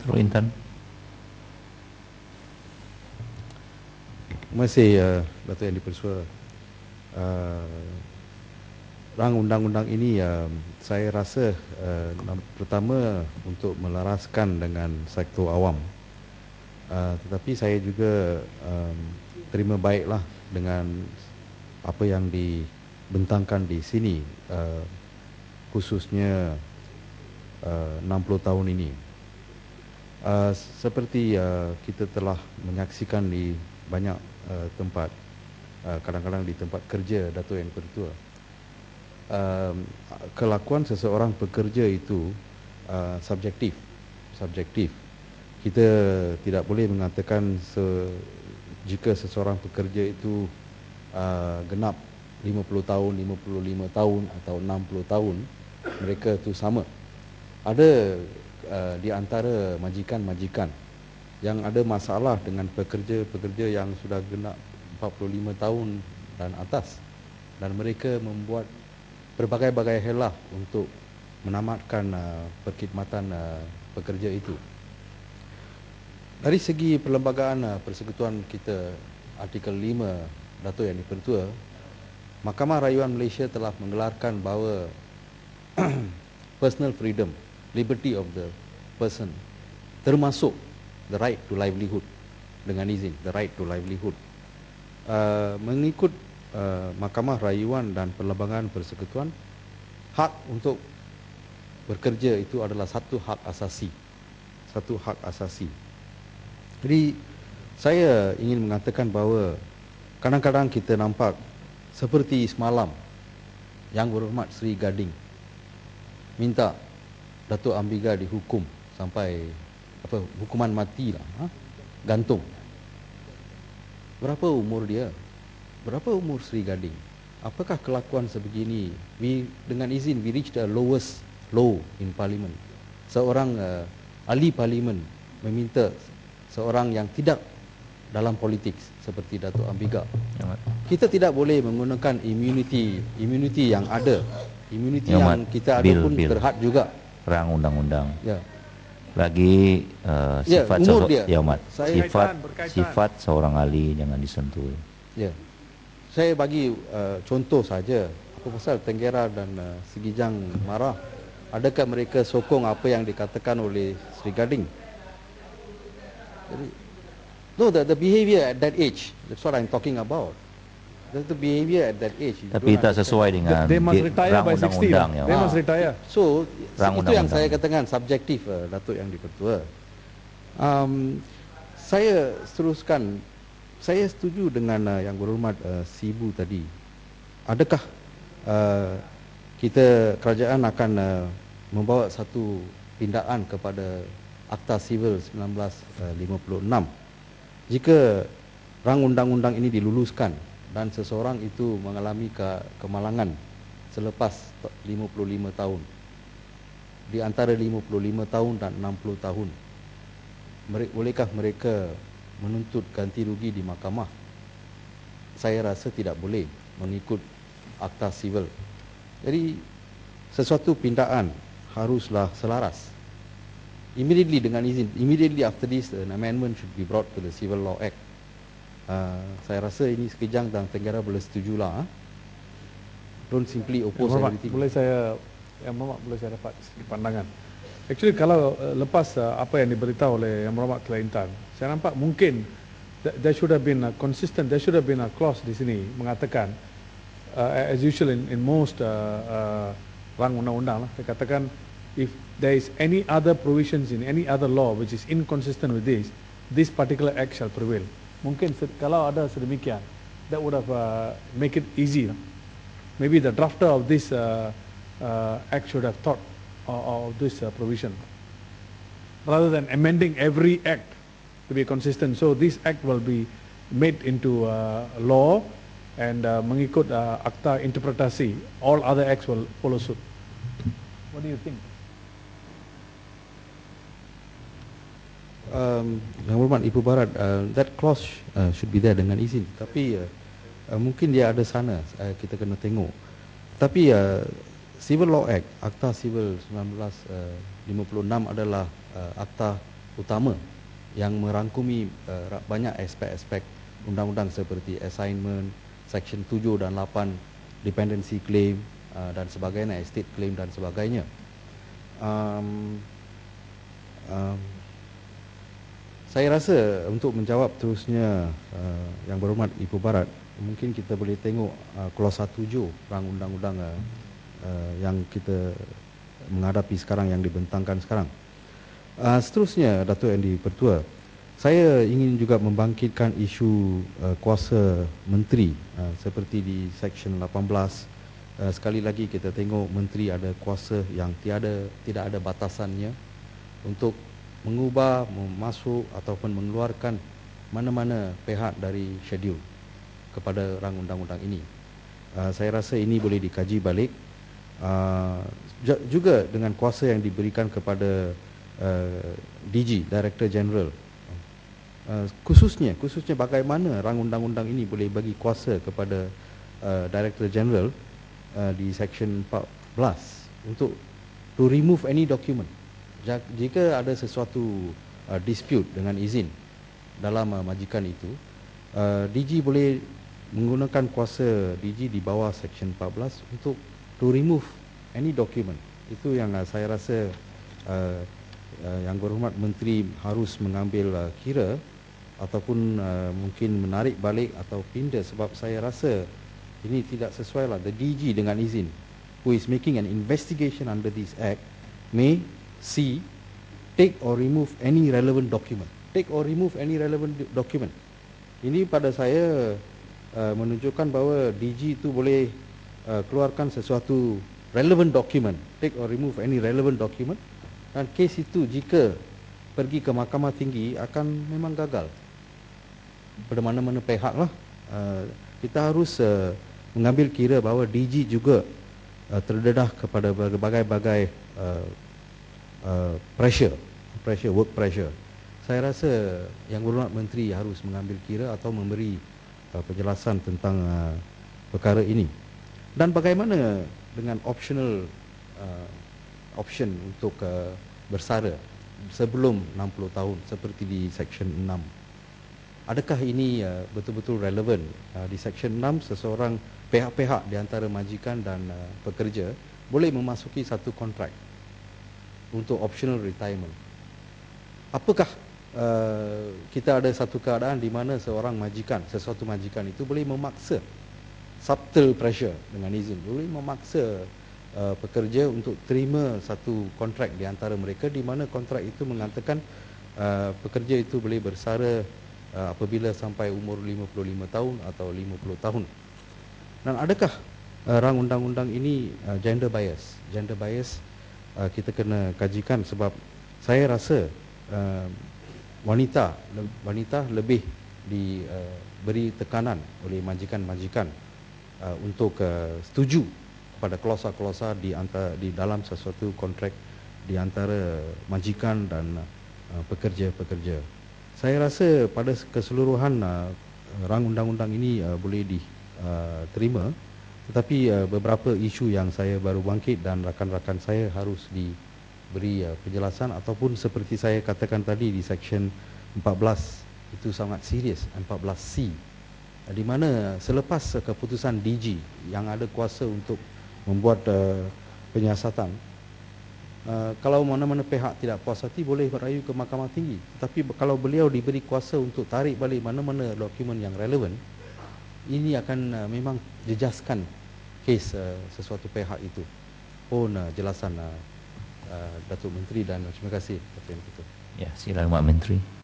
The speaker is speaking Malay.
Prof. Intan. Terima kasih Datuk Yang Dipertua. Rang undang-undang ini saya rasa pertama untuk melaraskan dengan sektor awam. Tetapi saya juga terima baiklah dengan apa yang dibentangkan di sini, khususnya 60 tahun ini. Seperti kita telah menyaksikan di banyak tempat, kadang-kadang di tempat kerja Datuk Yang Dipertua, kelakuan seseorang pekerja itu subjektif. Kita tidak boleh mengatakan jika seseorang pekerja itu genap 50 tahun, 55 tahun atau 60 tahun, mereka itu sama. Ada di antara majikan-majikan yang ada masalah dengan pekerja-pekerja yang sudah genap 45 tahun dan atas, dan mereka membuat berbagai-bagai helah untuk menamatkan perkhidmatan pekerja itu. Dari segi perlembagaan persekutuan kita, Artikel 5 Datuk Yang Dipertua, Mahkamah Rayuan Malaysia telah menggelarkan bahawa personal freedom, liberty of the person, termasuk the right to livelihood, dengan izin, the right to livelihood, mengikut Mahkamah Rayuan dan Perlembagaan Persekutuan, hak untuk bekerja itu adalah satu hak asasi. Jadi saya ingin mengatakan bahawa kadang-kadang kita nampak seperti semalam Yang Berhormat Sri Gading minta Datuk Ambiga dihukum sampai hukuman mati lah, gantung. Berapa umur dia? Berapa umur Sri Gading? Apakah kelakuan sebegini? Dengan izin, we reach the lowest low in parliament. Seorang ahli parlimen meminta seorang yang tidak dalam politik seperti Datuk Ambiga. Kita tidak boleh menggunakan immunity yang ada, immunity yang kita ada pun berhad juga. Rang undang-undang. Ya. Lagi sifat berkaitan. Sifat seorang ahli jangan disentuh. Ya. Saya bagi contoh saja. Apa pasal Tenggera dan Segijang marah? Adakah mereka sokong apa yang dikatakan oleh Sri Gading? Jadi, no, the behavior at that age, that's what I'm talking about. That's the behavior at that age. Tapi tak sesuai dengan they must retire by 60. They must retire. So itu yang saya katakan subjektif, Datuk Yang Dipertua. Saya teruskan. Saya setuju dengan Yang Berhormat Sibu tadi. Adakah kerajaan akan membawa satu pindaan kepada Akta Sivil 1956 jika rang undang-undang ini diluluskan dan seseorang itu mengalami kemalangan selepas 55 tahun, di antara 55 tahun dan 60 tahun, bolehkah mereka menuntut ganti rugi di mahkamah? Saya rasa tidak boleh mengikut Akta Sivil. Jadi sesuatu pindaan haruslah selaras. Immediately after this, an amendment should be brought to the Civil Law Act. Saya rasa ini Sekejang dan Tenggara boleh setujulah. Don't simply oppose everything. Boleh saya dapat sedikit pandangan. Actually kalau lepas apa yang diberitahu oleh Yang Berhormat Kelantan, saya nampak mungkin there should have been a consistent, there should have been a clause di sini mengatakan as usual in most rang undang-undang lah, saya katakan if there is any other provisions in any other law which is inconsistent with this particular act shall prevail. Mungkin kalau ada sedemikian, that would have make it easy. Maybe the drafter of this act should have thought of this provision rather than amending every act to be consistent. So this act will be made into law and mengikut akta interpretasi, all other acts will follow suit. What do you think? Yang Berhormat Ibu Barat, that clause should be there dengan izin. Tapi mungkin dia ada sana, kita kena tengok. Tapi Civil Law Act, Akta Sivil 1956 adalah akta utama yang merangkumi banyak aspek-aspek undang-undang seperti assignment, section 7 dan 8, dependency claim dan sebagainya, estate claim dan sebagainya. Saya rasa untuk menjawab terusnya yang berhormat Ibu Barat, mungkin kita boleh tengok klausa 7 rang undang-undang yang kita menghadapi sekarang, yang dibentangkan sekarang. Seterusnya, Datuk Yang di-Pertua, saya ingin juga membangkitkan isu kuasa menteri seperti di section 18. Sekali lagi kita tengok menteri ada kuasa yang tidak ada batasannya untuk mengubah, memasuk ataupun mengeluarkan mana-mana pihak dari schedule kepada rang undang-undang ini. Saya rasa ini boleh dikaji balik. Juga dengan kuasa yang diberikan kepada DG, Director General, khususnya bagaimana rang undang-undang ini boleh bagi kuasa kepada Director General di section 14 untuk to remove any document. Jika ada sesuatu dispute dengan izin dalam majikan itu, DG boleh menggunakan kuasa DG di bawah section 14 untuk to remove any document. Itu yang saya rasa yang berhormat menteri harus mengambil kira ataupun mungkin menarik balik atau pindah, sebab saya rasa ini tidak sesuai lah. The DG dengan izin, who is making an investigation under this act, may see, take or remove any relevant document. Take or remove any relevant document. Ini pada saya menunjukkan bahawa DG itu boleh keluarkan sesuatu relevant document, take or remove any relevant document, dan kes itu jika pergi ke Mahkamah Tinggi akan memang gagal pada mana-mana pihak lah. Kita harus mengambil kira bahawa DG juga terdedah kepada berbagai-bagai work pressure. Saya rasa yang berhormat menteri harus mengambil kira atau memberi penjelasan tentang perkara ini. Dan bagaimana dengan option untuk bersara sebelum 60 tahun seperti di section 6? Adakah ini betul-betul relevan? Di section 6, seseorang pihak-pihak di antara majikan dan pekerja boleh memasuki satu kontrak untuk optional retirement. Apakah kita ada satu keadaan di mana sesuatu majikan itu boleh memaksa, subtle pressure dengan izin, boleh memaksa pekerja untuk terima satu kontrak di antara mereka, di mana kontrak itu mengatakan pekerja itu boleh bersara apabila sampai umur 55 tahun atau 50 tahun. Dan adakah rang undang-undang ini gender bias? Gender bias kita kena kajikan, sebab saya rasa wanita lebih diberi tekanan oleh majikan-majikan untuk setuju pada klausa-klausa di dalam sesuatu kontrak di antara majikan dan pekerja-pekerja. Saya rasa pada keseluruhan rang undang-undang ini boleh diterima, tetapi beberapa isu yang saya baru bangkit dan rakan-rakan saya harus diberi penjelasan, ataupun seperti saya katakan tadi di section 14 itu sangat serius, 14C, di mana selepas keputusan DG yang ada kuasa untuk membuat penyiasatan, kalau mana-mana pihak tidak puas hati boleh merayu ke Mahkamah Tinggi. Tetapi kalau beliau diberi kuasa untuk tarik balik mana-mana dokumen yang relevan, ini akan memang jejaskan kes sesuatu pihak itu. Mohon jelasan Datuk Menteri, dan terima kasih Datuk Yang Ketua. Ya, silakan Pak Menteri.